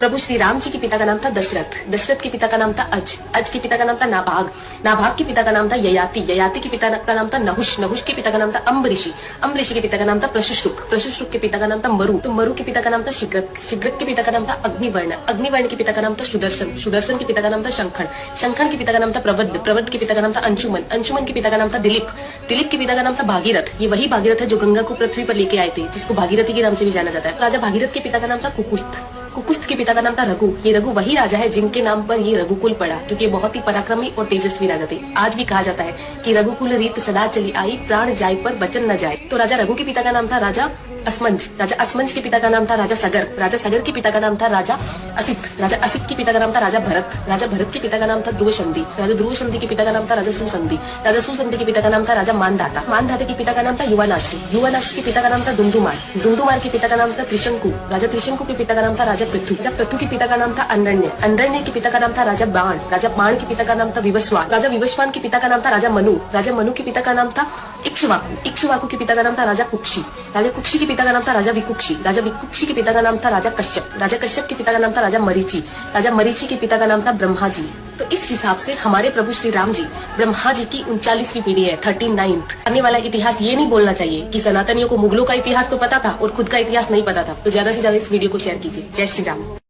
प्रभु श्री राम जी के पिता का नाम था दशरथ, दशरथ के पिता का नाम था अज, अज के पिता का नाम था नाभाग, नाभाग के पिता का नाम था ययाति, ययाति के पिता का नाम था नहुष, नहुष के पिता का नाम था अम्बरीषि, अम्बरीषि के पिता का नाम था प्रशुश्रुक, प्रशुश्रुक के पिता का नाम था मरु, तो मरु के पिता का नाम था शिग्रक, शिग्रक के पिता का नाम था अग्निवर्ण, अग्निवर्ण के पिता का नाम था सुदर्शन, सुदर्शन के पिता का नाम था शंखन, शंखन के पिता का नाम था प्रवद्ध, प्रवद्ध के पिता का नाम था अंशुमन, अंशुमन के पिता का नाम था दिलीप, दिलीप के पिता का नाम था भागीरथ, ये वही भागीरथ है जो गंगा को पृथ्वी पर लेके आए थे, जिसको भागीरथी के नाम से भी जाना जाता है। राजा भागीरथ के पिता का नाम था कुकुस्थ, कुकुस्थ के पिता का नाम था रघु, ये रघु वही राजा है जिनके नाम पर ये रघुकुल पड़ा, क्योंकि ये बहुत ही पराक्रमी और तेजस्वी राजा थे। आज भी कहा जाता है कि रघुकुल रीत सदा चली आई, प्राण जाए पर वचन न जाए। तो राजा रघु के पिता का नाम था राजा असमंज, राजा असमंज के पिता का नाम था राजा सगर, राजा सगर के पिता का नाम था राजा असित, राजा असित के पिता का नाम था राजा भरत, राजा भरत के पिता का नाम था ध्रुव संधि, राजा ध्रुव संधि के पिता का नाम था राजा सुसंधि, राजा सुसंधि के पिता का नाम था राजा मानधाता, मानधाता के पिता का नाम था युवानाश्री, युवानाश्री के पिता का नाम था दुंदुमार, दुंदुमार के पिता का नाम था त्रिशंकु, राजा त्रिशंकु के पिता का नाम था राजा पृथु, राजा पृथु के पिता का नाम था अनरण्य, अनरण्य के पिता का नाम था राजा बाण, राजा बाण के पिता का नाम था विवस्वान, राजा विवस्वान के पिता का नाम था राजा मनु, राजा मनु के पिता का नाम था इक्ष्वाकु, इक्ष्वाकु के पिता का नाम था राजा कुक्षी, राजा कुक्षी के पिता का नाम था राजा विकुक्षी, राजा विकुक्षी के पिता का नाम था राजा कश्यप, राजा कश्यप के पिता का नाम था राजा मरीचि, राजा मरीचि के पिता का नाम था ब्रह्मा जी। तो इस हिसाब से हमारे प्रभु श्री राम जी ब्रह्मा जी की 39वीं पीढ़ी है, 39th। आने वाला इतिहास ये नहीं बोलना चाहिए कि सनातनियों को मुगलों का इतिहास तो पता था और खुद का इतिहास नहीं पता था। तो ज्यादा से ज्यादा इस वीडियो को शेयर कीजिए। जय श्री राम।